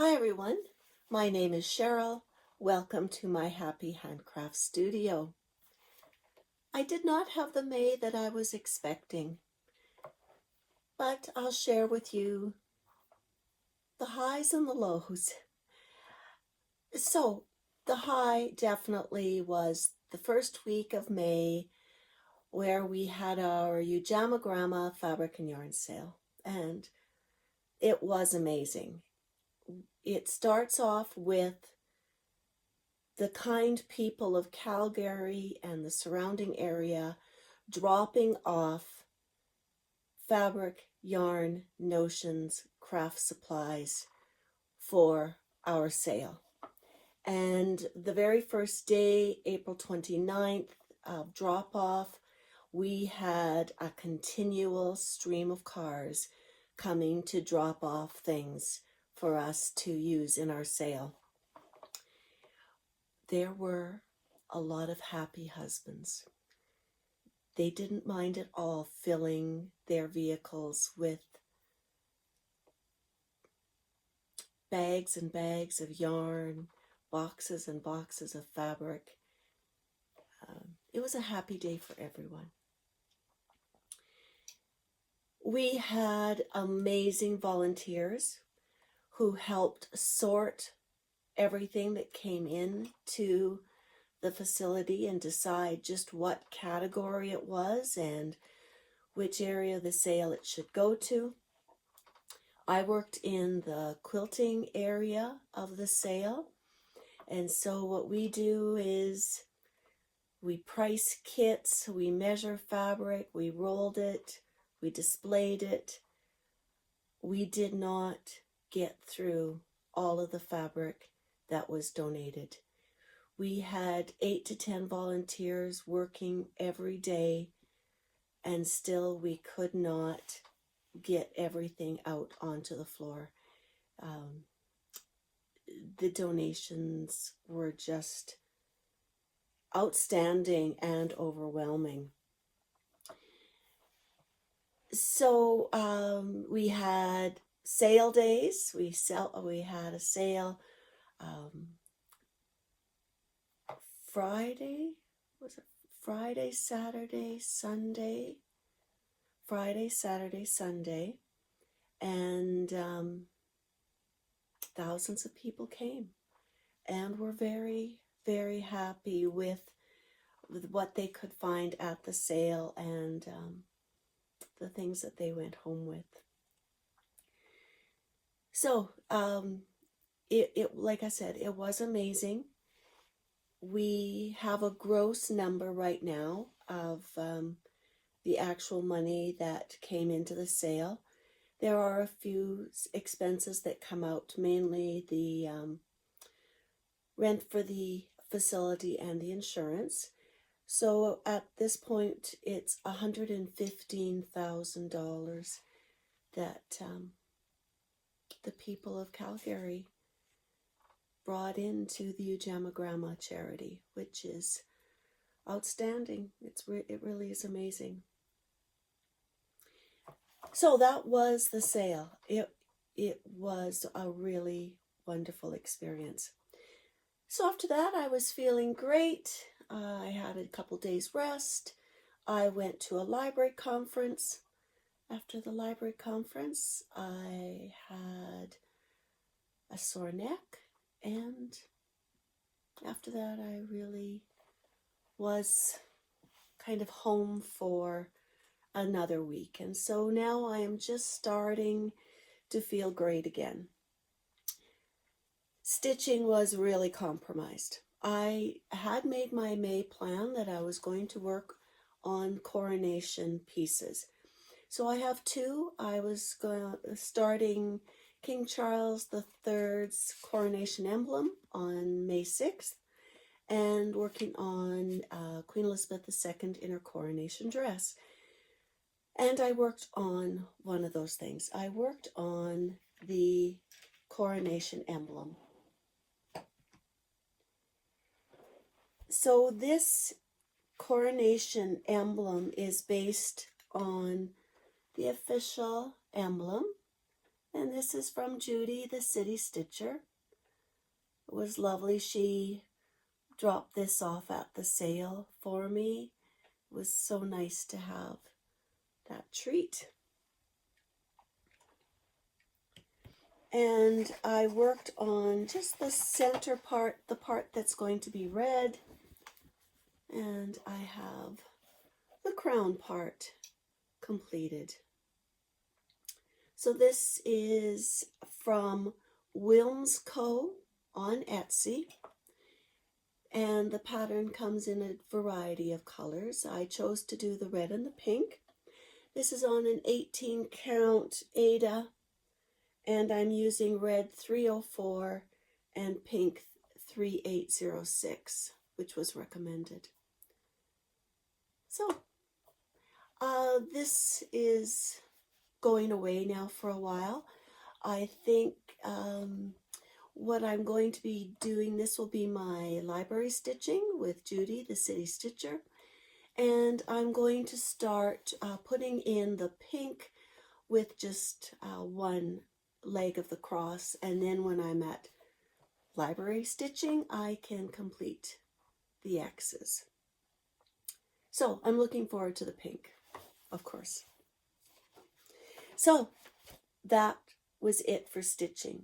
Hi everyone, my name is Cheryl. Welcome to my Happy Handcraft Studio. I did not have the May that I was expecting, but I'll share with you the highs and the lows. So the high definitely was the first week of May, where we had our Ujamagramma fabric and yarn sale, and it was amazing. It starts off with the kind people of Calgary and the surrounding area dropping off fabric, yarn, notions, craft supplies for our sale. And the very first day, April 29th, of drop-off, we had a continual stream of cars coming to drop off things for us to use in our sale. There were a lot of happy husbands. They didn't mind at all filling their vehicles with bags and bags of yarn, boxes and boxes of fabric. It was a happy day for everyone. We had amazing volunteers who helped sort everything that came in to the facility and decide just what category it was and which area of the sale it should go to. I worked in the quilting area of the sale, and so what we do is we price kits, we measure fabric, we rolled it, we displayed it. We did not get through all of the fabric that was donated. We had 8 to 10 volunteers working every day, and still we could not get everything out onto the floor. The donations were just outstanding and overwhelming. So we had sale days. We had a sale Friday, was it Friday, Saturday, Sunday? Friday, Saturday, Sunday, and thousands of people came and were very, very happy with what they could find at the sale and the things that they went home with. So, like I said, it was amazing. We have a gross number right now of the actual money that came into the sale. There are a few expenses that come out, mainly the rent for the facility and the insurance. So at this point, it's $115,000 that the people of Calgary brought into the Ujamagramma charity, which is outstanding. It really is amazing. So that was the sale. It was a really wonderful experience. So after that, I was feeling great. I had a couple days rest. I went to a library conference. After the library conference, I had a sore neck, and after that, I really was kind of home for another week. And so now I am just starting to feel great again. Stitching was really compromised. I had made my May plan that I was going to work on coronation pieces. So I have two. I was starting King Charles III's coronation emblem on May 6th and working on Queen Elizabeth II in her coronation dress. And I worked on one of those things. I worked on the coronation emblem. So this coronation emblem is based on the official emblem And this is from Judy, the City Stitcher. It was lovely. She dropped this off at the sale for me. It was so nice to have that treat. And I worked on just the center part, the part that's going to be red. And I have the crown part completed. So this is from Wilms Co. on Etsy. And the pattern comes in a variety of colors. I chose to do the red and the pink. This is on an 18 count Aida. And I'm using red 304 and pink 3806, which was recommended. So, this is going away now for a while. I think what I'm going to be doing, this will be my library stitching with Judy, the City Stitcher. And I'm going to start putting in the pink with just one leg of the cross, and then when I'm at library stitching, I can complete the X's. So I'm looking forward to the pink, of course. So that was it for stitching.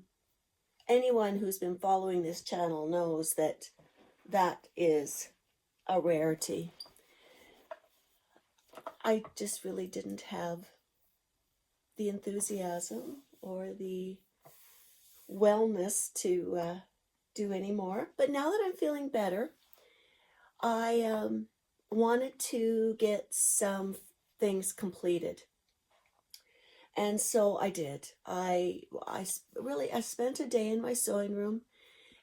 Anyone who's been following this channel knows that that is a rarity. I just really didn't have the enthusiasm or the wellness to do any more. But now that I'm feeling better, I wanted to get some things completed. And so I did. I spent a day in my sewing room.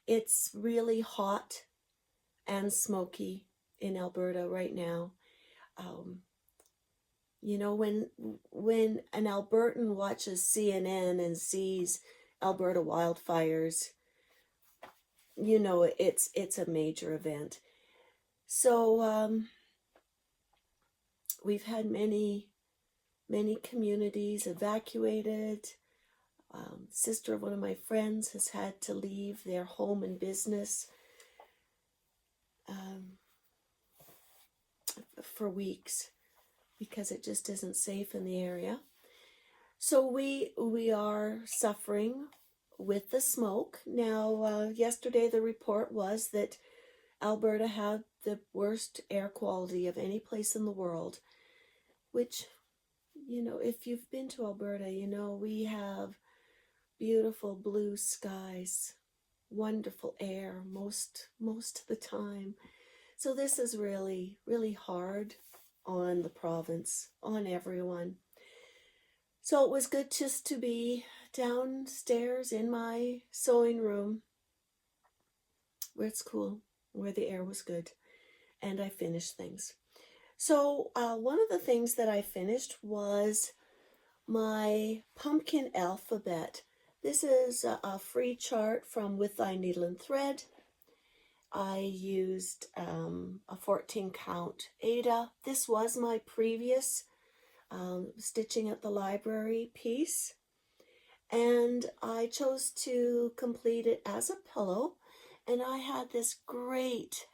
It's really hot and smoky in Alberta right now. You know, when an Albertan watches CNN and sees Alberta wildfires, you know it's a major event. So we've had many communities evacuated. Sister of one of my friends has had to leave their home and business for weeks, because it just isn't safe in the area. So we are suffering with the smoke. Now, yesterday the report was that Alberta had the worst air quality of any place in the world, which, you know, if you've been to Alberta, you know, we have beautiful blue skies, wonderful air most of the time. So this is really, really hard on the province, on everyone. So it was good just to be downstairs in my sewing room where it's cool, where the air was good, and I finished things. So one of the things that I finished was my pumpkin alphabet. This is a free chart from With Thy Needle and Thread. I used a 14 count Aida. This was my previous stitching at the library piece, and I chose to complete it as a pillow. And I had this great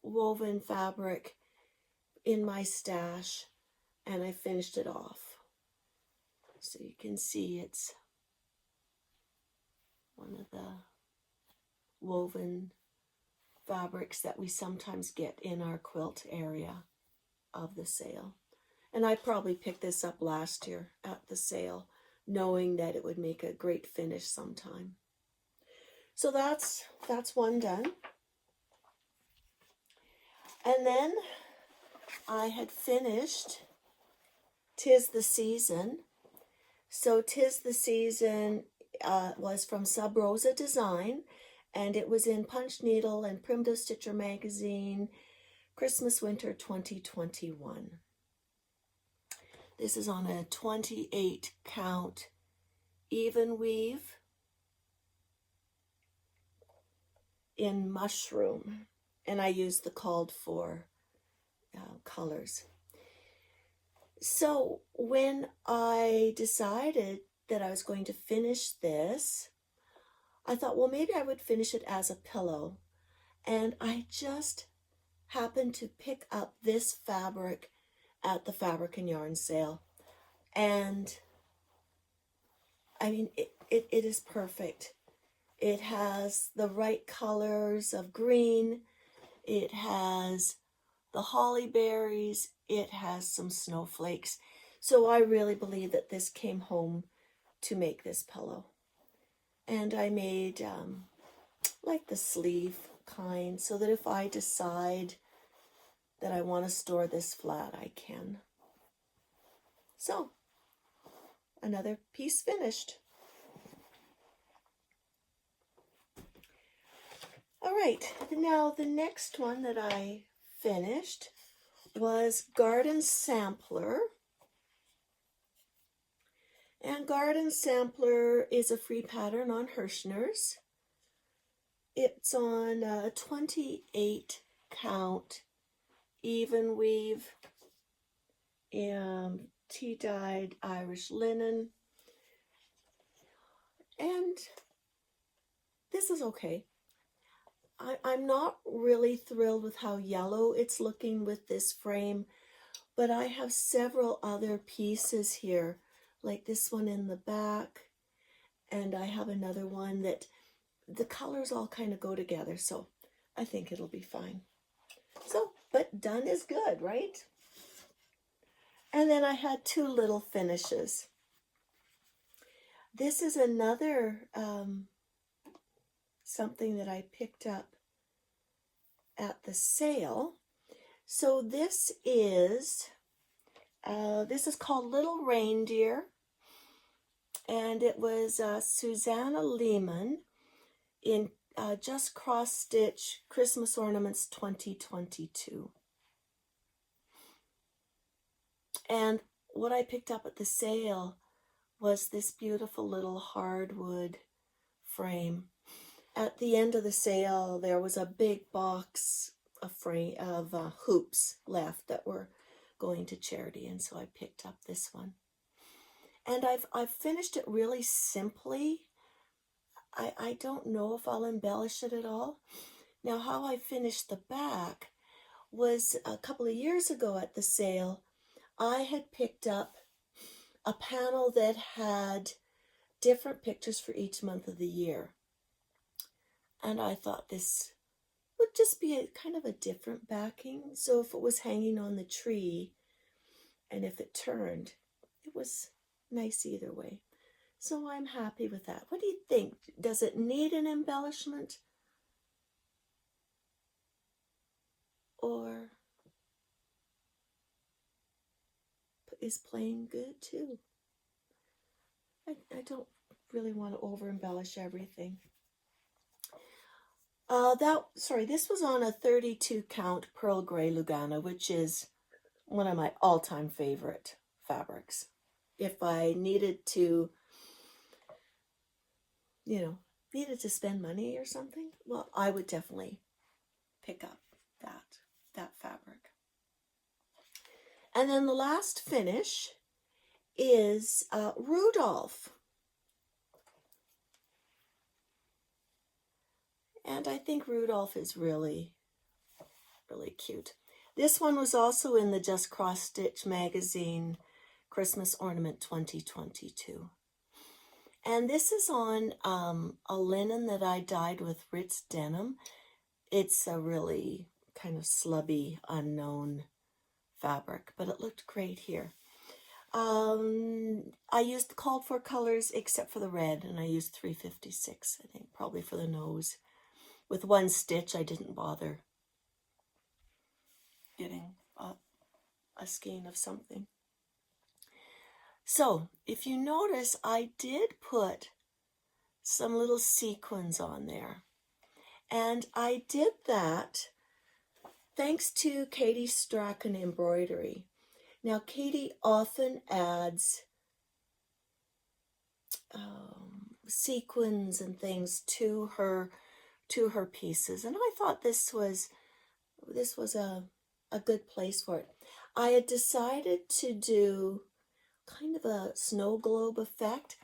woven fabric in my stash, and I finished it off. So you can see it's one of the woven fabrics that we sometimes get in our quilt area of the sale. And I probably picked this up last year at the sale, knowing that it would make a great finish sometime. So that's one done. And then I had finished Tis the Season. So Tis the Season was from SubRosa Design, and it was in Punch Needle and Primitive Stitcher magazine, Christmas Winter 2021. This is on a 28 count Evenweave in mushroom, and I used the called for colors. So when I decided that I was going to finish this, I thought, well, maybe I would finish it as a pillow. And I just happened to pick up this fabric at the Fabric and Yarn sale. And I mean, it is perfect. It has the right colors of green. It has the holly berries. It has some snowflakes. So I really believe that this came home to make this pillow. And I made like the sleeve kind, so that if I decide that I want to store this flat, I can. So, another piece finished. All right, now the next one that I finished was Garden Sampler. And Garden Sampler is a free pattern on Herscheners. It's on a 28 count Evenweave tea-dyed Irish linen. And this is okay. I'm not really thrilled with how yellow it's looking with this frame, but I have several other pieces here, like this one in the back, and I have another one that the colors all kind of go together, so I think it'll be fine. So, but done is good, right? And then I had two little finishes. This is another something that I picked up at the sale. So this is called Little Reindeer, and it was Suzana Lima in JustCrossStitch Christmas Ornaments 2022. And what I picked up at the sale was this beautiful little hardwood frame. At the end of the sale, there was a big box of hoops left that were going to charity, and so I picked up this one. And I've finished it really simply. I don't know if I'll embellish it at all. Now, how I finished the back was a couple of years ago at the sale. I had picked up a panel that had different pictures for each month of the year. And I thought this would just be a kind of a different backing. So if it was hanging on the tree and if it turned, it was nice either way. So I'm happy with that. What do you think? Does it need an embellishment? Or is plain good too? I don't really want to over embellish everything. This was on a 32 count Pearl Grey Lugana, which is one of my all-time favorite fabrics. If I needed to, needed to spend money or something, well, I would definitely pick up that fabric. And then the last finish is Rudolph. And I think Rudolph is really, really cute. This one was also in the JustCrossStitch magazine Christmas Ornament 2022. And this is on a linen that I dyed with Ritz Denim. It's a really kind of slubby, unknown fabric, but it looked great here. I used the called for colors except for the red, and I used 356, I think, probably for the nose. With one stitch, I didn't bother getting a skein of something. So, if you notice, I did put some little sequins on there. And I did that thanks to Katie Strachan Embroidery. Now, Katie often adds sequins and things to her pieces, and I thought this was a good place for it. I had decided to do kind of a snow globe effect,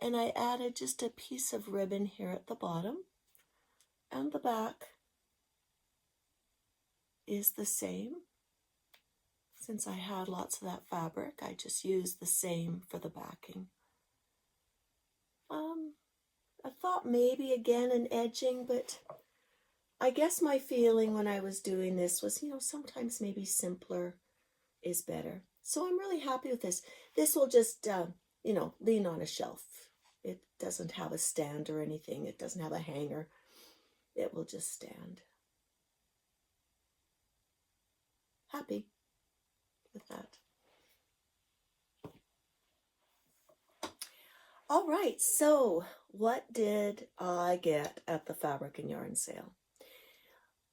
and I added just a piece of ribbon here at the bottom, and the back is the same. Since I had lots of that fabric, I just used the same for the backing. I thought maybe again an edging, but I guess my feeling when I was doing this was, sometimes maybe simpler is better. So I'm really happy with this. This will just, lean on a shelf. It doesn't have a stand or anything. It doesn't have a hanger. It will just stand. Happy with that. All right, so what did I get at the Fabric and Yarn sale?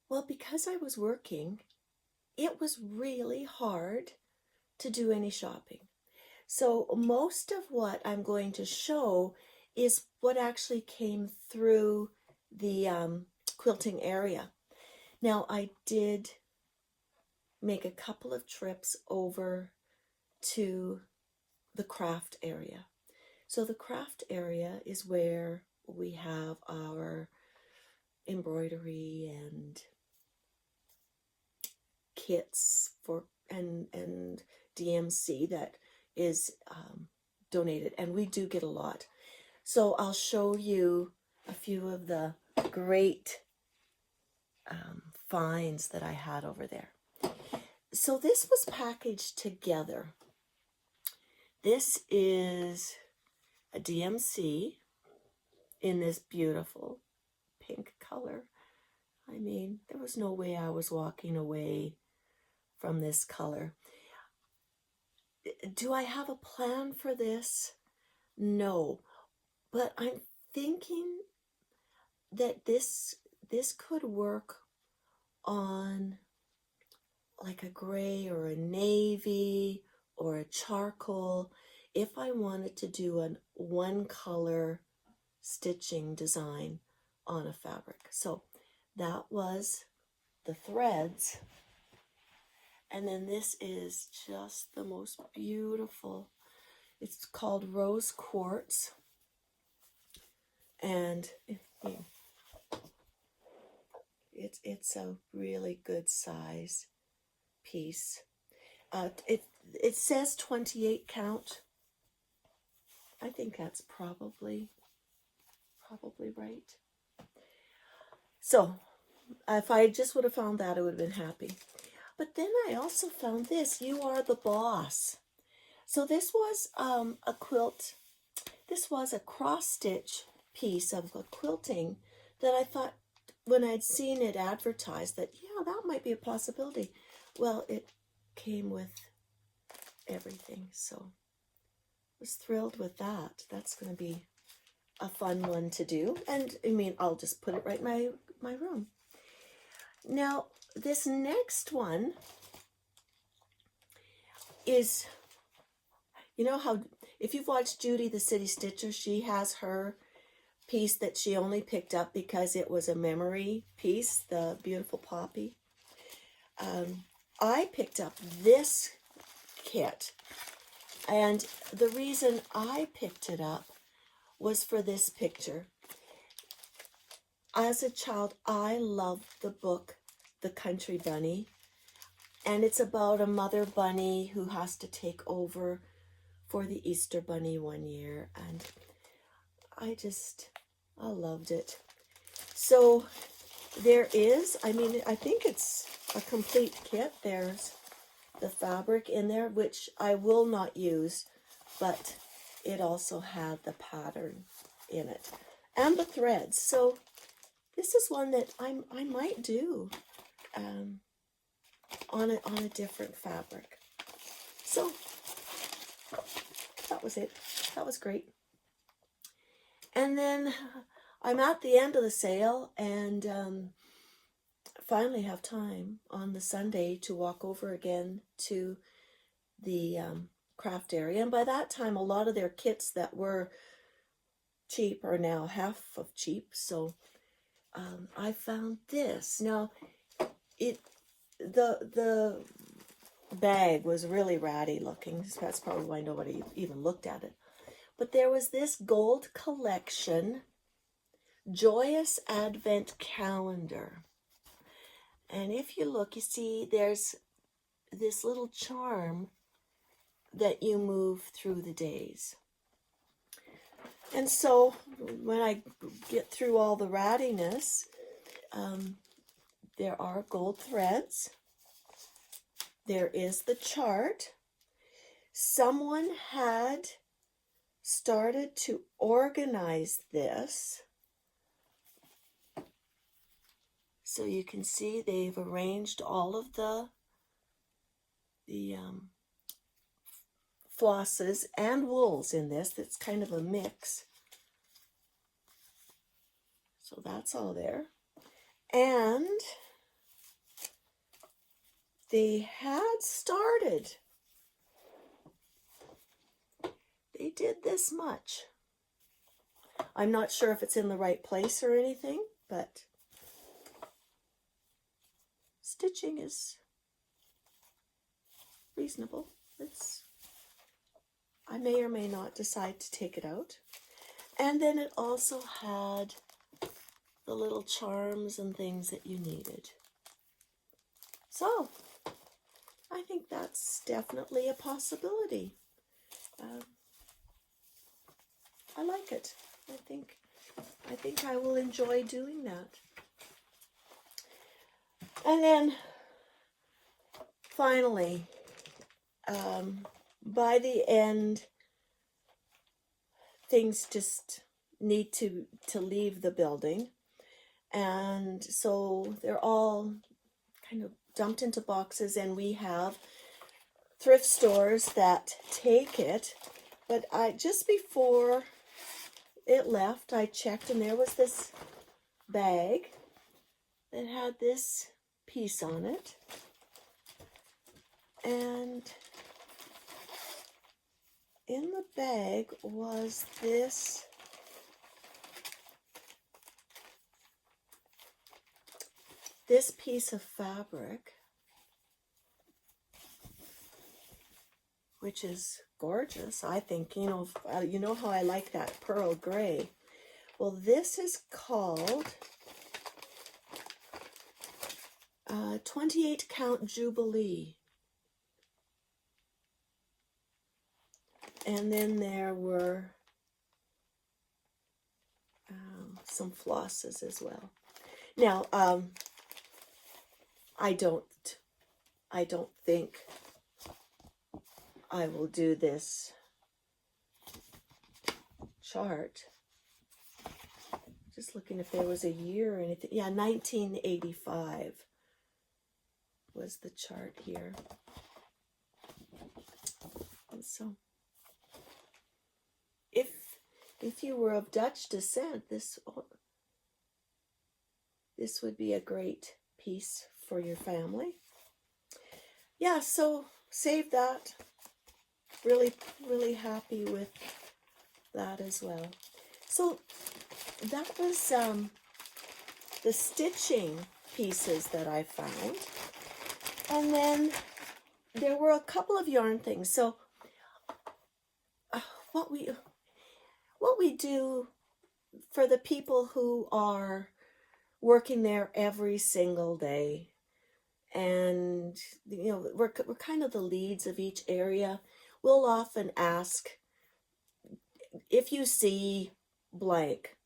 Well, because I was working, it was really hard to do any shopping. So most of what I'm going to show is what actually came through the quilting area. Now, I did make a couple of trips over to the craft area. So the craft area is where we have our embroidery and kits for and DMC that is donated, and we do get a lot. So I'll show you a few of the great finds that I had over there. So this was packaged together. This is a DMC in this beautiful pink color. I mean, there was no way I was walking away from this color. Do I have a plan for this? No, but I'm thinking that this could work on like a gray or a navy or a charcoal if I wanted to do an one color stitching design on a fabric. So that was the threads. And then this is just the most beautiful. It's called Rose Quartz. And it's a really good size piece. It says 28 count. I think that's probably right. So if I just would have found that, I would have been happy. But then I also found this, You Are the Boss. So this was a quilt. This was a cross-stitch piece of a quilting that I thought when I'd seen it advertised that, yeah, that might be a possibility. Well, it came with everything, so I was thrilled with that. That's going to be a fun one to do. And I mean, I'll just put it right in my room. Now, this next one is, you know how, if you've watched Judy the City Stitcher, she has her piece that she only picked up because it was a memory piece, the beautiful poppy. I picked up this kit, and the reason I picked it up was for this picture. As a child, I loved the book, The Country Bunny, and it's about a mother bunny who has to take over for the Easter Bunny one year, and I loved it. So there is, I mean, I think it's a complete kit. There's the fabric in there, which I will not use, but it also had the pattern in it and the threads. So this is one that I might do on a different fabric. So that was it. That was great. And then I'm at the end of the sale, and finally have time on the Sunday to walk over again to the craft area. And by that time, a lot of their kits that were cheap are now half of cheap. So I found this. Now, the bag was really ratty looking. That's probably why nobody even looked at it. But there was this gold collection Joyous Advent calendar. And if you look, you see there's this little charm that you move through the days. And so when I get through all the rattiness, there are gold threads. There is the chart. Someone had started to organize this. So you can see they've arranged all of the flosses and wools in this. That's kind of a mix. So that's all there. And they had started. They did this much. I'm not sure if it's in the right place or anything, but stitching is reasonable. I may or may not decide to take it out. And then it also had the little charms and things that you needed. So I think that's definitely a possibility. I like it. I think I will enjoy doing that. And then finally, by the end, things just need to leave the building. And so they're all kind of dumped into boxes, and we have thrift stores that take it. But just before it left, I checked, and there was this bag that had this piece on it. And in the bag was this piece of fabric, which is gorgeous. I think, you know how I like that pearl gray. Well, this is called 28 count Jubilee. And then there were some flosses as well. Now, I don't think I will do this chart. Just looking if there was a year or anything. Yeah, 1985 was the chart here. And so if you were of Dutch descent, this would be a great piece for your family. Yeah, so save that. Really, really happy with that as well. So that was the stitching pieces that I found. And then there were a couple of yarn things. So what we do for the people who are working there every single day, and we're kind of the leads of each area. We'll often ask, if you see blank,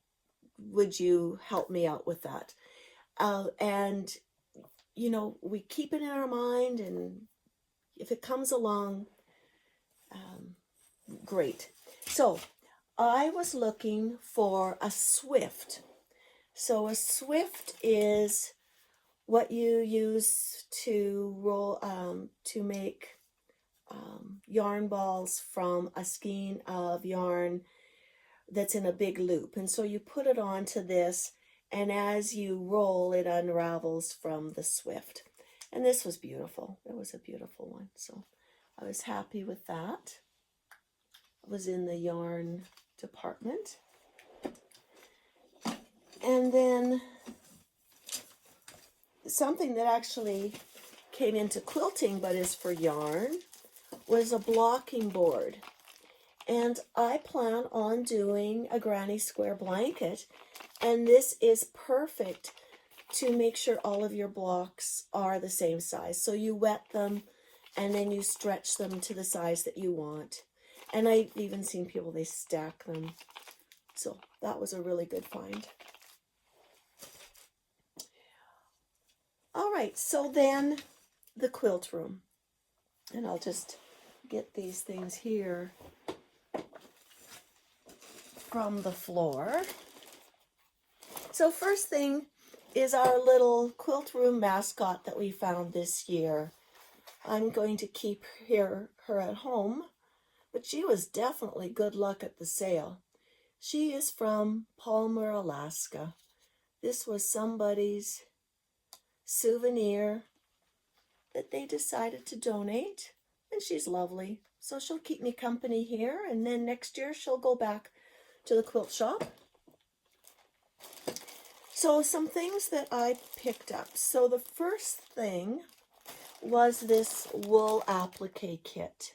would you help me out with that? And we keep it in our mind, and if it comes along, great. So I was looking for a swift. So a swift is what you use to roll, to make yarn balls from a skein of yarn that's in a big loop. And so you put it onto this, and as you roll, it unravels from the swift. And this was beautiful. It was a beautiful one. So I was happy with that. I was in the yarn department. And then something that actually came into quilting but is for yarn was a blocking board. And I plan on doing a granny square blanket, and this is perfect to make sure all of your blocks are the same size. So you wet them and then you stretch them to the size that you want. And I've even seen people, they stack them. So that was a really good find. All right, so then the quilt room. And I'll just get these things here from the floor. So first thing is our little quilt room mascot that we found this year. I'm going to keep her at home, but she was definitely good luck at the sale. She is from Palmer, Alaska. This was somebody's souvenir that they decided to donate, and she's lovely. So she'll keep me company here, and then next year she'll go back to the quilt shop. So some things that I picked up. So the first thing was this wool applique kit.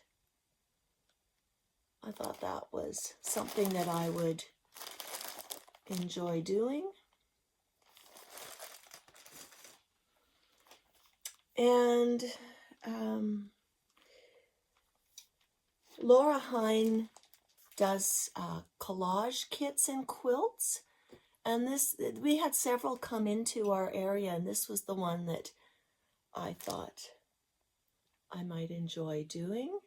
I thought that was something that I would enjoy doing. And Laura Hine does collage kits and quilts. And this, we had several come into our area, and this was the one that I thought I might enjoy doing.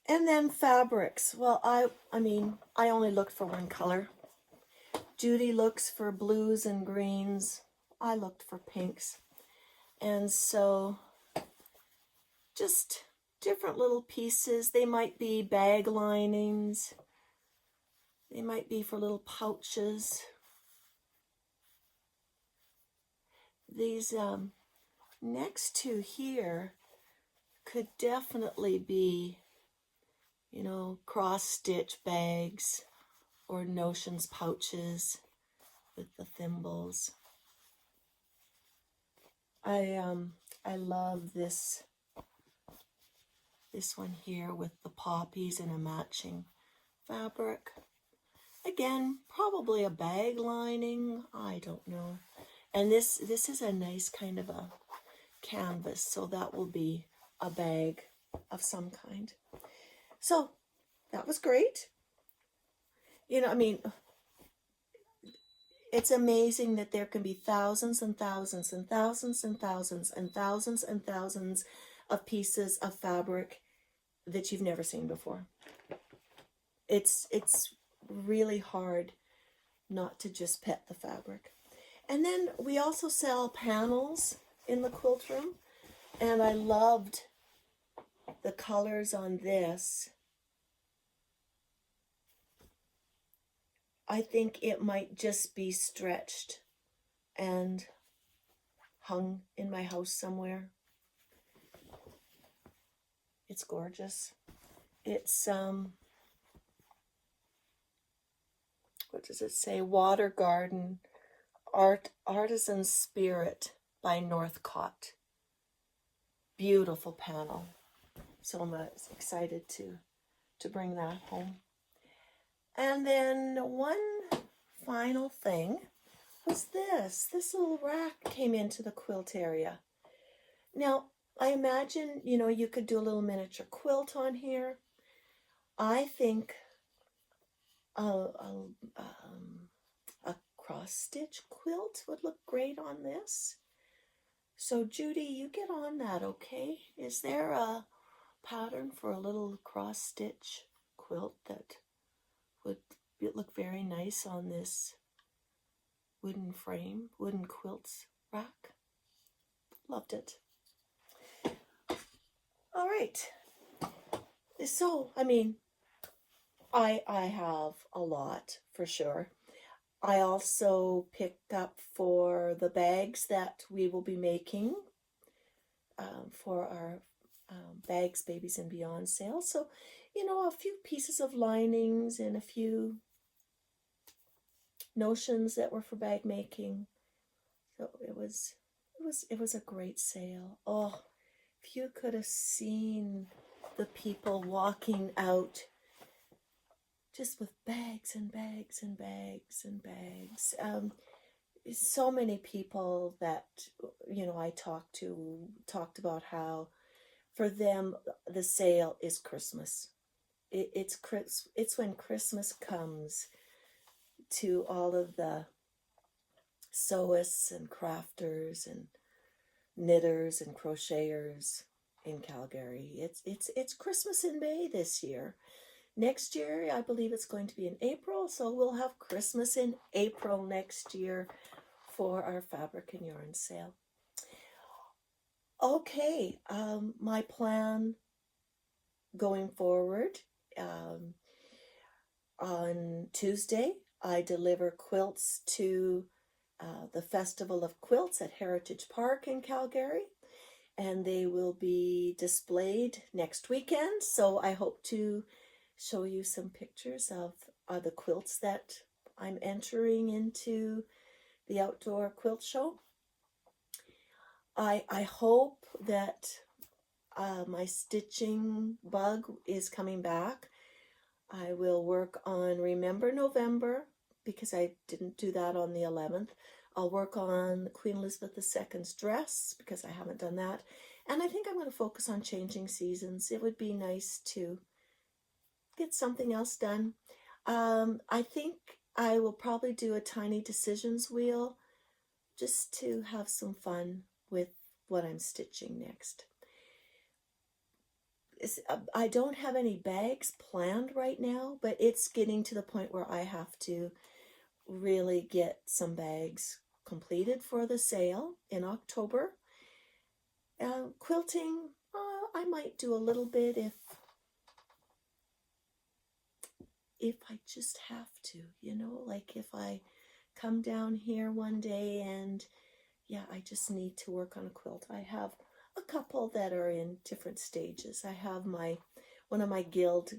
And then fabrics. Well, I mean, I only looked for one color. Judy looks for blues and greens. I looked for pinks. And so just different little pieces. They might be bag linings. They might be for little pouches. These next two here could definitely be, you know, cross-stitch bags or notions pouches with the thimbles. I love this one here with the poppies and a matching fabric. Again, probably a bag lining, I don't know. And this is a nice kind of a canvas, so that will be a bag of some kind. So that was great. You know, I mean, it's amazing that there can be thousands and thousands and thousands and thousands and thousands and thousands of pieces of fabric that you've never seen before. It's really hard not to just pet the fabric. And then we also sell panels in the quilt room, and I loved the colors on this. I think it might just be stretched and hung in my house somewhere. It's gorgeous. It's, what does it say? Water Garden Artisan Spirit by Northcott. Beautiful panel. So I'm excited to bring that home. And then one final thing was this. This little rack came into the quilt area. Now, I imagine, you know, you could do a little miniature quilt on here. I think a cross-stitch quilt would look great on this. So Judy, you get on that, okay? Is there a pattern for a little cross-stitch quilt that would look very nice on this wooden frame, wooden quilts rack? Loved it. All right. So, I mean, I have a lot for sure. I also picked up for the bags that we will be making for our Bags, Babies, and Beyond sale. So, you know, a few pieces of linings and a few notions that were for bag making. So it was a great sale. Oh, if you could have seen the people walking out just with bags and bags and bags and bags. So many people that, you know, I talked about how for them the sale is Christmas. It's when Christmas comes to all of the sewists and crafters and knitters and crocheters in Calgary. It's Christmas in May this year. Next year, I believe it's going to be in April, so we'll have Christmas in April next year for our fabric and yarn sale. Okay, my plan going forward, on Tuesday, I deliver quilts to the Festival of Quilts at Heritage Park in Calgary, and they will be displayed next weekend, so I hope to show you some pictures of the quilts that I'm entering into the outdoor quilt show. I hope that my stitching bug is coming back. I will work on Remember November, because I didn't do that on the 11th. I'll work on Queen Elizabeth II's dress, because I haven't done that. And I think I'm going to focus on Changing Seasons. It would be nice to get something else done. I think I will probably do a tiny decisions wheel just to have some fun with what I'm stitching next. I don't have any bags planned right now, but it's getting to the point where I have to really get some bags completed for the sale in October. Quilting, I might do a little bit if I just have to, you know, like if I come down here one day and yeah, I just need to work on a quilt. I have a couple that are in different stages. I have one of my Guild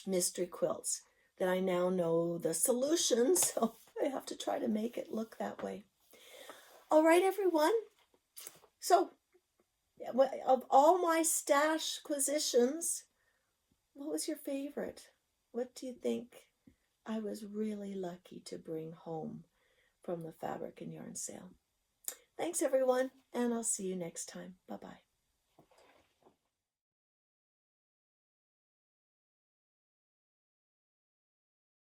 mystery quilts that I now know the solution, so I have to try to make it look that way. All right, everyone. So, of all my stash acquisitions, what was your favorite? What do you think I was really lucky to bring home from the fabric and yarn sale? Thanks, everyone, and I'll see you next time. Bye-bye.